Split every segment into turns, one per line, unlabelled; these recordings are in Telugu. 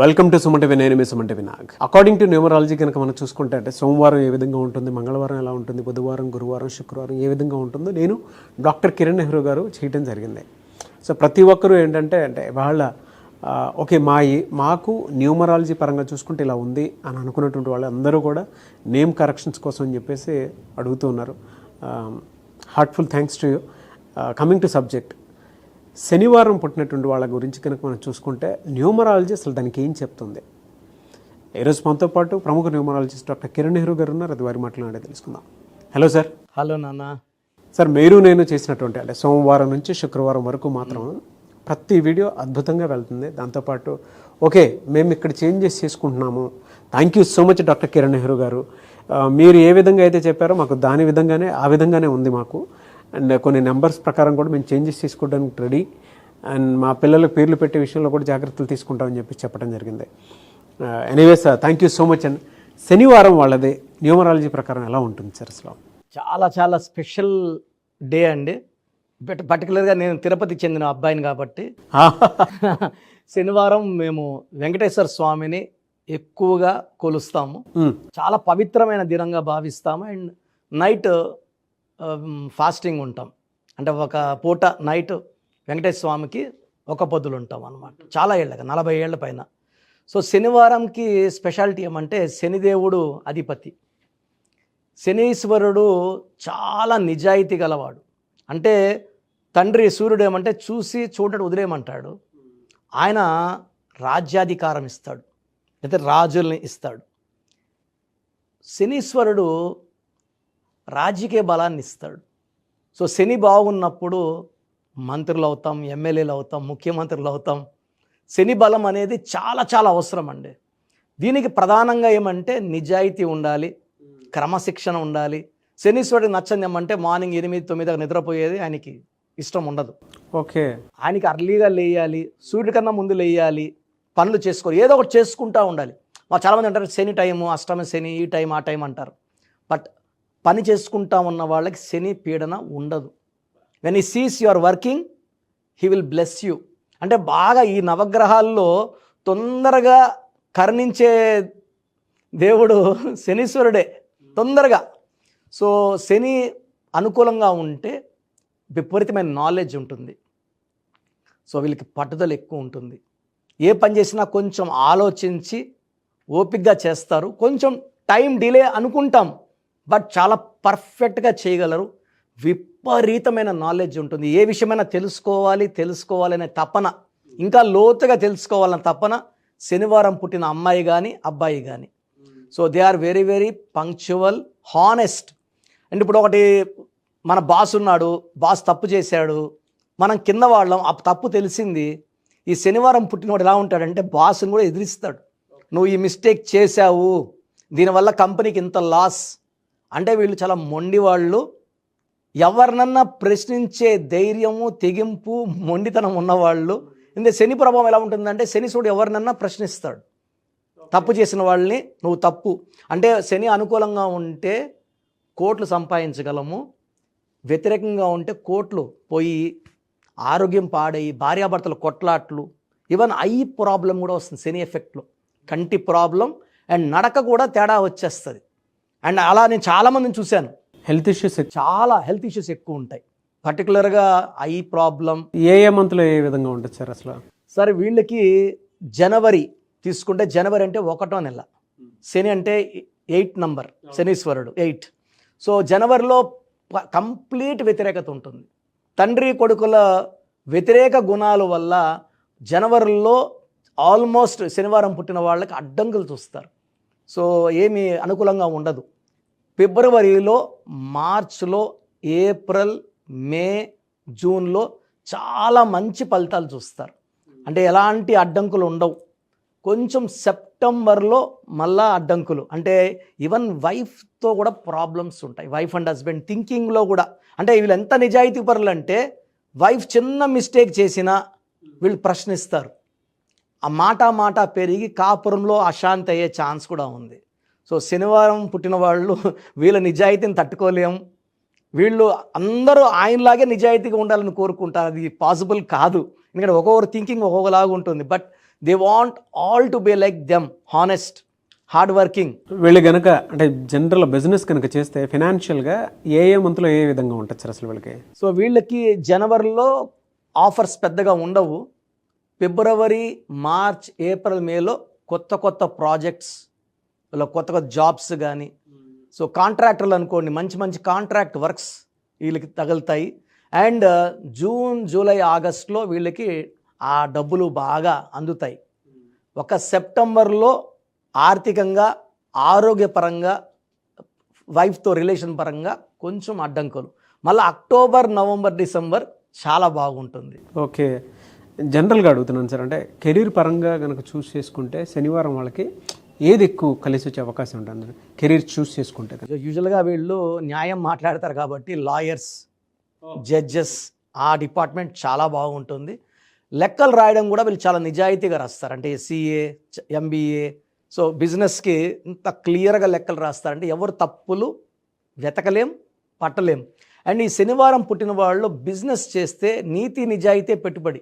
Welcome to Suman TV. నేను మీ Suman TV Nag. According to numerology కనుక మనం చూసుకుంటే అంటే సోమవారం ఏ విధంగా ఉంటుంది, మంగళవారం ఎలా ఉంటుంది, బుధవారం, గురువారం, శుక్రవారం ఏ విధంగా ఉంటుందో నేను డాక్టర్ కిరణ్ నెహ్రూ గారు చేయడం జరిగింది. సో ప్రతి ఒక్కరూ ఏంటంటే వాళ్ళ ఓకే మాకు న్యూమరాలజీ పరంగా చూసుకుంటే ఇలా ఉంది అని అనుకున్నటువంటి వాళ్ళు అందరూ కూడా నేమ్ కరెక్షన్స్ కోసం అని చెప్పేసి అడుగుతూ ఉన్నారు. Heartful thanks to you. Coming to subject, శనివారం పుట్టినటువంటి వాళ్ళ గురించి కనుక మనం చూసుకుంటే న్యూమరాలజీ అసలు దానికి ఏం చెప్తుంది. ఈరోజు మనతో పాటు ప్రముఖ న్యూమరాలజిస్ట్ డాక్టర్ కిరణ్ నెహ్రూ గారు ఉన్నారు. అది వారి మాట్లాడే తెలుసుకుందాం. Hello sir.
హలో నాన్న.
సార్, నేను చేసినటువంటి అంటే సోమవారం నుంచి శుక్రవారం వరకు మాత్రం ప్రతి వీడియో అద్భుతంగా వెళ్తుంది. దాంతోపాటు ఓకే మేము ఇక్కడ చేంజెస్ చేసుకుంటున్నాము, thank you so much doctor Kiran Nehru గారు, మీరు ఏ విధంగా అయితే చెప్పారో మాకు ఆ విధంగానే ఉంది మాకు, అండ్ కొన్ని నెంబర్స్ ప్రకారం కూడా మేము చేంజెస్ తీసుకోవడానికి రెడీ, అండ్ మా పిల్లలకు పేర్లు పెట్టే విషయంలో కూడా జాగ్రత్తలు తీసుకుంటామని చెప్పి చెప్పడం జరిగింది. Anyways thank you so much. And శనివారం వాళ్ళది న్యూమరాలజీ ప్రకారం ఎలా ఉంటుంది సార్ అసలు?
చాలా చాలా స్పెషల్ డే అండి. పర్టికులర్గా నేను తిరుపతికి చెందిన అబ్బాయిని కాబట్టి శనివారం మేము వెంకటేశ్వర స్వామిని ఎక్కువగా కొలుస్తాము. చాలా పవిత్రమైన దినంగా భావిస్తాము. అండ్ నైట్ ఫాస్టింగ్ ఉంటాం. అంటే ఒక పూట నైట్ వెంకటేశ్వర స్వామికి ఒక పొద్దులు ఉంటాం అన్నమాట. చాలా ఏళ్ళగా 40 ఏళ్ల పైన. సో శనివారంకి స్పెషాలిటీ ఏమంటే శనిదేవుడు అధిపతి. శనీశ్వరుడు చాలా నిజాయితీ గలవాడు. అంటే తండ్రి సూర్యుడు ఏమంటే చూసి చూడటం వదిలేయమంటాడు, ఆయన రాజ్యాధికారం ఇస్తాడు, అయితే రాజుల్ని ఇస్తాడు. శనీశ్వరుడు రాజకీయ బలాన్ని ఇస్తాడు. సో శని బాగున్నప్పుడు మంత్రులు అవుతాం, ఎమ్మెల్యేలు అవుతాం, ముఖ్యమంత్రులు అవుతాం. శని బలం అనేది చాలా చాలా అవసరం అండి. దీనికి ప్రధానంగా ఏమంటే నిజాయితీ ఉండాలి, క్రమశిక్షణ ఉండాలి. శనీశ్వరుడికి నచ్చని ఏమంటే మార్నింగ్ 8-9 నిద్రపోయేది ఆయనకి ఇష్టం ఉండదు.
ఓకే, ఆయనకి
అర్లీగా లేయాలి, సూర్యుడి కన్నా ముందు లేయాలి, పనులు చేసుకోవాలి, ఏదో ఒకటి చేసుకుంటూ ఉండాలి. చాలామంది అంటారు శని టైము, అష్టమ శని, ఈ టైం ఆ టైం అంటారు. బట్ పని చేసుకుంటా ఉన్న వాళ్ళకి శని పీడన ఉండదు. When he sees you are working he will bless you. అంటే బాగా ఈ నవగ్రహాల్లో తొందరగా కరుణించే దేవుడు శనీశ్వరుడే తొందరగా. సో శని అనుకూలంగా ఉంటే విపరీతమైన నాలెడ్జ్ ఉంటుంది. సో వీళ్ళకి పట్టుదల ఎక్కువ ఉంటుంది. ఏ పని చేసినా కొంచెం ఆలోచించి ఓపికగా చేస్తారు. కొంచెం టైం డిలే అనుకుంటాం, బట్ చాలా పర్ఫెక్ట్గా చేయగలరు. విపరీతమైన నాలెడ్జ్ ఉంటుంది. ఏ విషయమైనా తెలుసుకోవాలనే తపన, ఇంకా లోతుగా తెలుసుకోవాలనే తపన శనివారం పుట్టిన అమ్మాయి కానీ అబ్బాయి కానీ. So they are very very punctual, honest. And ఇప్పుడు ఒకటి, మన బాస్ ఉన్నాడు, బాస్ తప్పు చేశాడు, మనం కింద వాళ్ళం, ఆ తప్పు తెలిసింది. ఈ శనివారం పుట్టినవాడు ఎలా ఉంటాడంటే బాస్ని కూడా ఎదిరిస్తాడు. నువ్వు ఈ మిస్టేక్ చేశావు, దీనివల్ల కంపెనీకి ఇంత లాస్. అంటే వీళ్ళు చాలా మొండి వాళ్ళు. ఎవరినన్నా ప్రశ్నించే ధైర్యము, తెగింపు, మొండితనం ఉన్నవాళ్ళు. ఇందులో శని ప్రభావం ఎలా ఉంటుందంటే శనీశ్వరుడు ఎవరినన్నా ప్రశ్నిస్తాడు. తప్పు చేసిన వాళ్ళని నువ్వు తప్పు అంటే, శని అనుకూలంగా ఉంటే కోట్లు సంపాదించగలము, వ్యతిరేకంగా ఉంటే కోట్లు పోయి ఆరోగ్యం పాడయి, భార్యాభర్తలు కొట్లాట్లు, ఈవెన్ ఐ ప్రాబ్లం కూడా వస్తుంది శని ఎఫెక్ట్లో. కంటి ప్రాబ్లం అండ్ నడక కూడా తేడా వచ్చేస్తుంది. అండ్ అలా నేను చాలామందిని చూశాను.
హెల్త్ ఇష్యూస్
ఎక్కువ ఉంటాయి. పర్టికులర్గా ఐ ప్రాబ్లం.
ఏ మంత్లో ఏ విధంగా ఉంటుంది సార్ అసలు?
సరే, వీళ్ళకి జనవరి తీసుకుంటే, జనవరి అంటే 1వ నెల, శని అంటే 8 నంబర్, శనీశ్వరుడు 8. సో జనవరిలో కంప్లీట్ వ్యతిరేకత ఉంటుంది. తండ్రి కొడుకుల వ్యతిరేక గుణాల వల్ల జనవరిలో ఆల్మోస్ట్ శనివారం పుట్టిన వాళ్ళకి అడ్డంకులు చూస్తారు. సో ఏమీ అనుకూలంగా ఉండదు. ఫిబ్రవరిలో, మార్చ్లో, ఏప్రిల్, మే, జూన్లో చాలా మంచి ఫలితాలు చూస్తారు. అంటే ఎలాంటి అడ్డంకులు ఉండవు. కొంచెం సెప్టెంబర్లో మళ్ళా అడ్డంకులు. అంటే ఈవెన్ వైఫ్తో కూడా ప్రాబ్లమ్స్ ఉంటాయి. వైఫ్ అండ్ హస్బెండ్ థింకింగ్లో కూడా. అంటే వీళ్ళు ఎంత నిజాయితీ పరులు అంటే వైఫ్ చిన్న మిస్టేక్ చేసినా వీళ్ళు ప్రశ్నిస్తారు. ఆ మాట పెరిగి కాపురంలో అశాంతి అయ్యే ఛాన్స్ కూడా ఉంది. సో శనివారం పుట్టిన వాళ్ళు వీళ్ళ నిజాయితీని తట్టుకోలేం. వీళ్ళు అందరూ ఆయనలాగే నిజాయితీగా ఉండాలని కోరుకుంటారు. అది పాసిబుల్ కాదు, ఎందుకంటే ఒక్కొక్కరు థింకింగ్ ఒక్కొక్కలాగా ఉంటుంది. But they want all to be like them, honest, hard working.
వీళ్ళు కనుక అంటే జనరల్ బిజినెస్ కనుక చేస్తే ఫినాన్షియల్గా ఏ మంత్లో ఏ విధంగా ఉంటుంది సార్ అసలు వీళ్ళకి?
సో వీళ్ళకి జనవరిలో ఆఫర్స్ పెద్దగా ఉండవు. ఫిబ్రవరి, మార్చ్, ఏప్రిల్, మేలో కొత్త కొత్త ప్రాజెక్ట్స్, కొత్త కొత్త జాబ్స్ కానీ, సో కాంట్రాక్టర్లు అనుకోండి, మంచి మంచి కాంట్రాక్ట్ వర్క్స్ వీళ్ళకి తగులుతాయి. అండ్ జూన్, జూలై, ఆగస్ట్లో వీళ్ళకి ఆ డబ్బులు బాగా అందుతాయి. ఒక సెప్టెంబర్లో ఆర్థికంగా, ఆరోగ్యపరంగా, వైఫ్తో రిలేషన్ పరంగా కొంచెం అడ్డంకులు. మళ్ళీ అక్టోబర్, నవంబర్, డిసెంబర్ చాలా బాగుంటుంది.
ఓకే, జనరల్గా అడుగుతున్నాను సార్, అంటే కెరీర్ పరంగా కనుక చూస్ చేసుకుంటే శనివారం వాళ్ళకి ఏది ఎక్కువ కలిసి వచ్చే అవకాశం ఉంటుంది కెరీర్ చూస్ చేసుకుంటే?
యూజువల్గా వీళ్ళు న్యాయం మాట్లాడతారు కాబట్టి లాయర్స్, జడ్జెస్, ఆ డిపార్ట్మెంట్ చాలా బాగుంటుంది. లెక్కలు రాయడం కూడా వీళ్ళు చాలా నిజాయితీగా రాస్తారు. అంటే సిఏ, ఎంబీఏ, సో బిజినెస్కి ఇంత క్లియర్గా లెక్కలు రాస్తారంటే ఎవరు తప్పులు వెతకలేం, పట్టలేం. అండ్ ఈ శనివారం పుట్టిన వాళ్ళు బిజినెస్ చేస్తే నీతి నిజాయితీ పెట్టుబడి.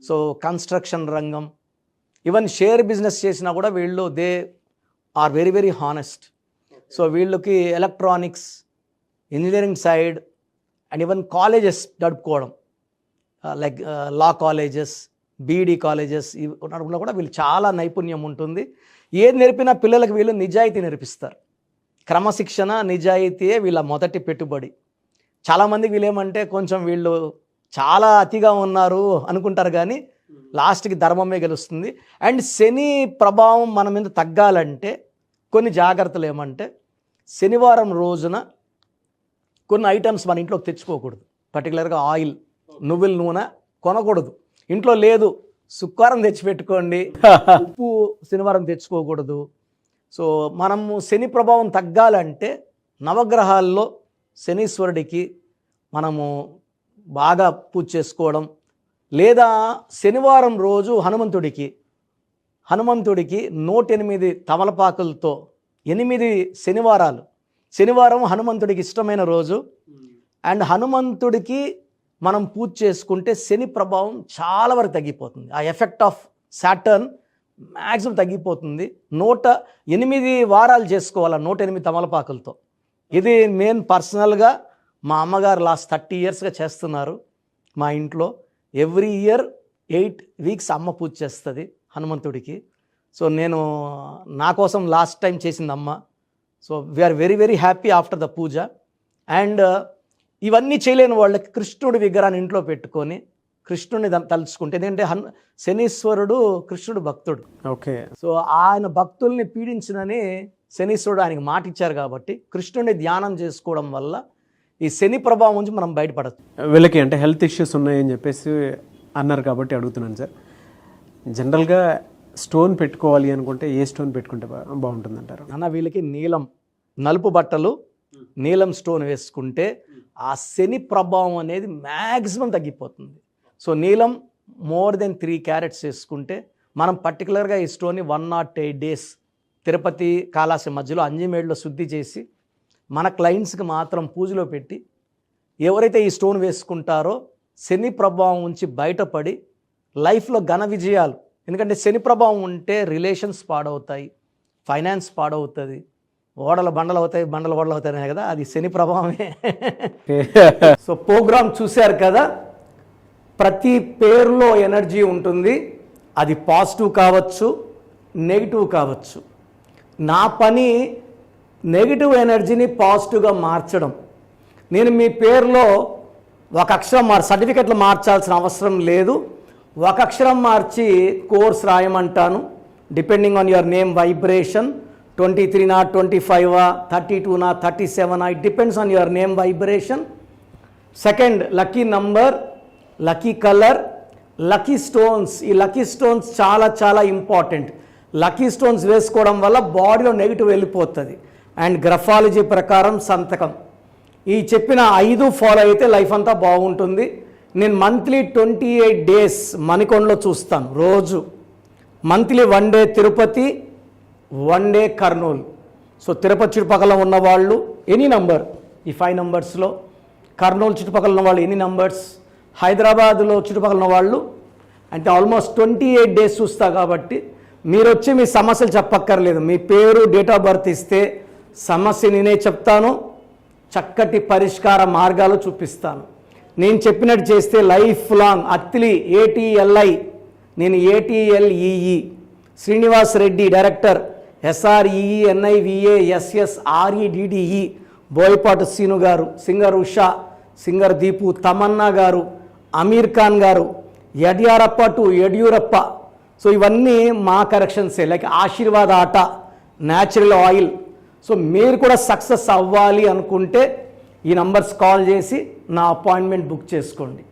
సో కన్స్ట్రక్షన్ రంగం, ఈవెన్ షేర్ బిజినెస్ చేసినా కూడా వీళ్ళు they are very very honest. So వీళ్ళకి electronics, engineering side and even colleges నడుపుకోవడం, like law colleges, BEd colleges నడుపులో కూడా వీళ్ళు చాలా నైపుణ్యం ఉంటుంది. ఏది నేర్పినా పిల్లలకు వీళ్ళు నిజాయితీ నేర్పిస్తారు. క్రమశిక్షణ, నిజాయితీయే వీళ్ళ మొదటి పెట్టుబడి. చాలామందికి వీళ్ళేమంటే కొంచెం వీళ్ళు చాలా అతిగా ఉన్నారు అనుకుంటారు, కానీ లాస్ట్కి ధర్మమే గెలుస్తుంది. అండ్ శని ప్రభావం మన మీద తగ్గాలంటే కొన్ని జాగ్రత్తలు ఏమంటే, శనివారం రోజున కొన్ని ఐటమ్స్ మన ఇంట్లోకి తెచ్చుకోకూడదు. పర్టికులర్గా ఆయిల్, నువ్వుల నూనె కొనకూడదు. ఇంట్లో లేదు, శుక్రవారం తెచ్చిపెట్టుకోండి. ఉప్పు శనివారం తెచ్చుకోకూడదు. సో మనము శని ప్రభావం తగ్గాలంటే నవగ్రహాల్లో శనీశ్వరుడికి మనము బాగా పూజ చేసుకోవడం, లేదా శనివారం రోజు హనుమంతుడికి 108 తమలపాకులతో 8 శనివారాలు, శనివారం హనుమంతుడికి ఇష్టమైన రోజు. అండ్ హనుమంతుడికి మనం పూజ చేసుకుంటే శని ప్రభావం చాలా వరకు తగ్గిపోతుంది. ఆ ఎఫెక్ట్ ఆఫ్ సాటర్న్ మ్యాక్సిమం తగ్గిపోతుంది. 108 వారాలు చేసుకోవాలి 108 తమలపాకులతో. ఇది నేను పర్సనల్గా మా అమ్మగారు లాస్ట్ 30 ఇయర్స్గా చేస్తున్నారు మా ఇంట్లో. ఎవ్రీ ఇయర్ 8 వీక్స్ అమ్మ పూజ చేస్తుంది హనుమంతుడికి. సో నేను నా కోసం లాస్ట్ టైం చేసింది అమ్మ. So we are very very happy after the puja. And ఇవన్నీ చేయలేని వాళ్ళకి కృష్ణుడి విగ్రహాన్ని ఇంట్లో పెట్టుకొని కృష్ణుడిని తలుచుకుంటే, ఎందుకంటే శనీశ్వరుడు కృష్ణుడు భక్తుడు.
ఓకే,
సో ఆయన భక్తుల్ని పీడించినని శనీశ్వరుడు ఆయనకి మాట ఇచ్చారు కాబట్టి కృష్ణుడిని ధ్యానం చేసుకోవడం వల్ల ఈ శని ప్రభావం నుంచి మనం బయటపడచ్చు.
వీళ్ళకి అంటే హెల్త్ ఇష్యూస్ ఉన్నాయని చెప్పేసి అన్నారు కాబట్టి అడుగుతున్నాను సార్. జనరల్గా స్టోన్ పెట్టుకోవాలి అనుకుంటే ఏ స్టోన్ పెట్టుకుంటే బాగుంటుంది అంటారు?
అన్న వీళ్ళకి నీలం, నలుపు బట్టలు, నీలం స్టోన్ వేసుకుంటే ఆ శని ప్రభావం అనేది మ్యాక్సిమం తగ్గిపోతుంది. సో నీలం మోర్ దెన్ 3 క్యారెట్స్ వేసుకుంటే మనం పర్టికులర్గా ఈ స్టోన్ని 108 days తిరుపతి కాళాసి మధ్యలో అంజిమేడ్లో శుద్ధి చేసి మన క్లయింట్స్కి మాత్రం పూజలో పెట్టి ఎవరైతే ఈ స్టోన్ వేసుకుంటారో శని ప్రభావం నుంచి బయటపడి లైఫ్లో ఘన విజయాలు. ఎందుకంటే శని ప్రభావం ఉంటే రిలేషన్స్ పాడవుతాయి, ఫైనాన్స్ పాడవుతుంది, ఓడల బండలు అవుతాయి, బండల ఓడలు అవుతాయి కదా, అది శని ప్రభావమే. సో ప్రోగ్రామ్ చూశారు కదా, ప్రతి పేరులో ఎనర్జీ ఉంటుంది. అది పాజిటివ్ కావచ్చు, నెగిటివ్ కావచ్చు. నా పని నెగిటివ్ ఎనర్జీని పాజిటివ్గా మార్చడం. నేను మీ పేరులో ఒక అక్షరం సర్టిఫికెట్లు మార్చాల్సిన అవసరం లేదు. ఒక అక్షరం మార్చి కోర్స్ రాయమంటాను. Depending on your name vibration 23 నా 25 32 నా 37 it depends on your name vibration. Second, lucky number, lucky colour, lucky stones. ఈ లక్కీ స్టోన్స్ చాలా చాలా ఇంపార్టెంట్. లక్కీ స్టోన్స్ వేసుకోవడం వల్ల బాడీలో నెగిటివ్ వెళ్ళిపోతుంది. అండ్ గ్రఫాలజీ ప్రకారం సంతకం. ఈ చెప్పిన 5 ఫాలో అయితే లైఫ్ అంతా బాగుంటుంది. నేను మంత్లీ 28 days మణికొండలో చూస్తాను రోజు. Monthly 1 day Tirupati, 1 day Kurnool. So Tirupati చుట్టుపక్కల ఉన్నవాళ్ళు ఎనీ నంబర్, ఈ 5 numbers, కర్నూలు చుట్టుపక్కల ఉన్న వాళ్ళు ఎనీ నంబర్స్, హైదరాబాద్లో చుట్టుపక్కల ఉన్న వాళ్ళు అంటే ఆల్మోస్ట్ 28 డేస్ చూస్తా కాబట్టి మీరు వచ్చి మీ సమస్యలు చెప్పక్కర్లేదు. మీ పేరు, డేట్ ఆఫ్ బర్త్ ఇస్తే సమస్య నేనే చెప్తాను, చక్కటి పరిష్కార మార్గాలు చూపిస్తాను. నేను చెప్పినట్టు చేస్తే లైఫ్ లాంగ్ అత్తిలి ATLI, నేను ATLEE, Srinivas Reddy director, SREENIVASSREDDE, Boyapati Srinu garu, singer Usha, singer Deepu, Tamannaah garu, Aamir Khan గారు, యడ్యారప్ప టు యడ్యూరప్ప. సో ఇవన్నీ మా కరెక్షన్సే. లైక్ ఆశీర్వాద ఆట, న్యాచురల్ ఆయిల్. సో మీరు కూడా సక్సెస్ అవ్వాలి అనుకుంటే ఈ నంబర్స్ కాల్ చేసి నా అపాయింట్మెంట్ బుక్ చేసుకోండి.